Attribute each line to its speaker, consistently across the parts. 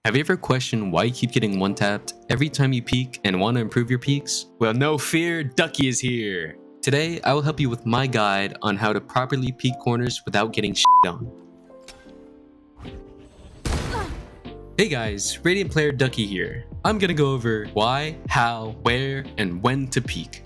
Speaker 1: Have you ever questioned why you keep getting one-tapped every time you peek and want to improve your peeks? Well, no fear, Ducky is here! Today, I will help you with my guide on how to properly peek corners without getting shit on. Hey guys, Radiant player Ducky here. I'm gonna go over why, how, where, and when to peek.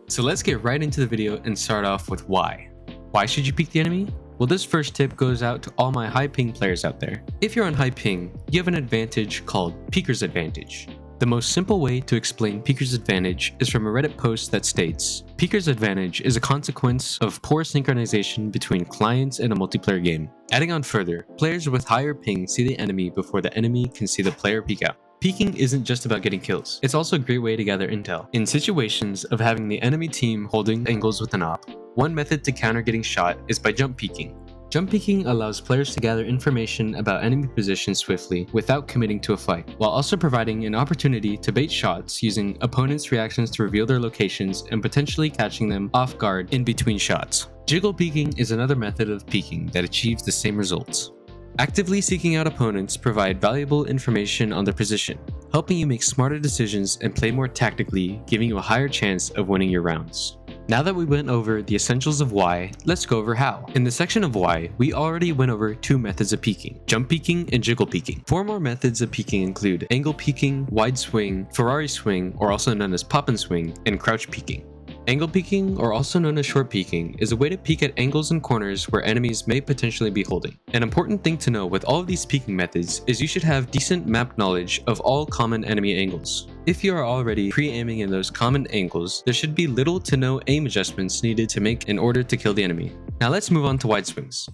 Speaker 1: So let's get right into the video and start off with why. Why should you peek the enemy? Well, this first tip goes out to all my high ping players out there. If you're on high ping, you have an advantage called Peeker's Advantage. The most simple way to explain Peeker's Advantage is from a Reddit post that states, Peeker's Advantage is a consequence of poor synchronization between clients in a multiplayer game. Adding on further, players with higher ping see the enemy before the enemy can see the player peek out. Peeking isn't just about getting kills, it's also a great way to gather intel. In situations of having the enemy team holding angles with an op, one method to counter getting shot is by jump peeking. Jump peeking allows players to gather information about enemy positions swiftly without committing to a fight, while also providing an opportunity to bait shots using opponents' reactions to reveal their locations and potentially catching them off guard in between shots. Jiggle peeking is another method of peeking that achieves the same results. Actively seeking out opponents provide valuable information on their position, helping you make smarter decisions and play more tactically, giving you a higher chance of winning your rounds. Now that we went over the essentials of why, let's go over how. In the section of why, we already went over two methods of peeking, jump peeking and jiggle peeking. Four more methods of peeking include angle peeking, wide swing, Ferrari swing, or also known as pop and swing, and crouch peeking. Angle peeking, or also known as short peeking, is a way to peek at angles and corners where enemies may potentially be holding. An important thing to know with all of these peeking methods is you should have decent map knowledge of all common enemy angles. If you are already pre-aiming in those common angles, there should be little to no aim adjustments needed to make in order to kill the enemy. Now let's move on to wide swings.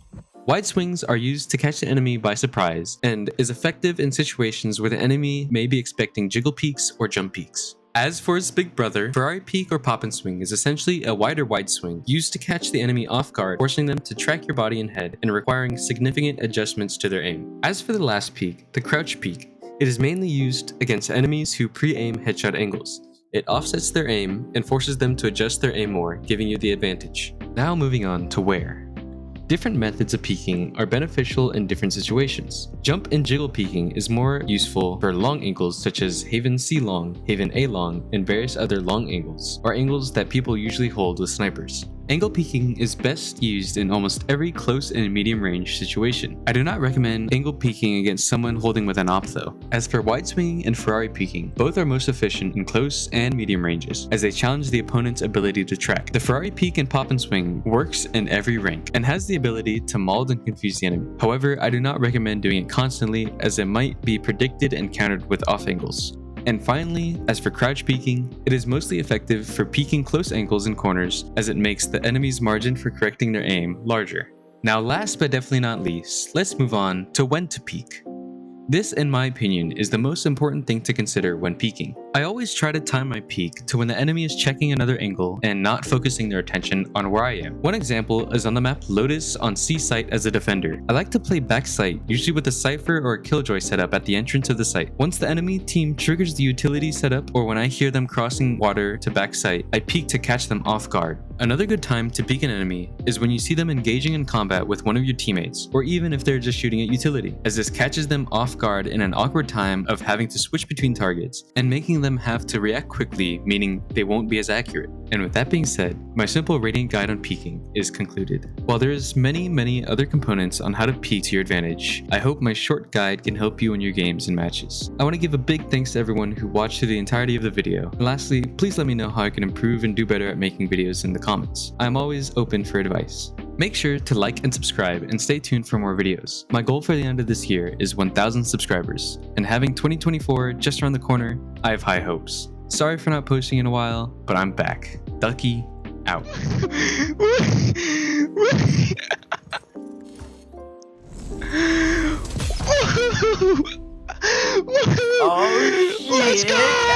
Speaker 1: Wide swings are used to catch the enemy by surprise and is effective in situations where the enemy may be expecting jiggle peeks or jump peeks. As for its big brother, Ferrari peek or pop and swing is essentially a wider wide swing used to catch the enemy off guard, forcing them to track your body and head and requiring significant adjustments to their aim. As for the last peek, the crouch peek, it is mainly used against enemies who pre-aim headshot angles. It offsets their aim and forces them to adjust their aim more, giving you the advantage. Now moving on to where. Different methods of peeking are beneficial in different situations. Jump and jiggle peeking is more useful for long angles such as Haven C long, Haven A long, and various other long angles, or angles that people usually hold with snipers. Angle peeking is best used in almost every close and medium range situation. I do not recommend angle peeking against someone holding with an op though. As for wide swing and Ferrari peeking, both are most efficient in close and medium ranges, as they challenge the opponent's ability to track. The Ferrari peek and pop and swing works in every rank, and has the ability to maul and confuse the enemy. However, I do not recommend doing it constantly, as it might be predicted and countered with off angles. And finally, as for crouch peeking, it is mostly effective for peeking close angles and corners, as it makes the enemy's margin for correcting their aim larger. Now last but definitely not least, let's move on to when to peek. This, in my opinion, is the most important thing to consider when peeking. I always try to time my peek to when the enemy is checking another angle and not focusing their attention on where I am. One example is on the map Lotus on C site as a defender. I like to play back site, usually with a Cypher or a Killjoy setup at the entrance of the site. Once the enemy team triggers the utility setup, or when I hear them crossing water to back site, I peek to catch them off guard. Another good time to peek an enemy is when you see them engaging in combat with one of your teammates, or even if they're just shooting at utility, as this catches them off guard in an awkward time of having to switch between targets and making them have to react quickly, meaning they won't be as accurate. And with that being said, my simple Radiant guide on peeking is concluded. While there's many other components on how to peek to your advantage, I hope my short guide can help you in your games and matches. I want to give a big thanks to everyone who watched through the entirety of the video. And lastly, please let me know how I can improve and do better at making videos in the comments. I'm always open for advice. Make sure to like and subscribe and stay tuned for more videos. My goal for the end of this year is 1,000 subscribers, and having 2024 just around the corner, I have high hopes. Sorry for not posting in a while, but I'm back. Ducky, out.
Speaker 2: Oh, shit.
Speaker 3: Let's go!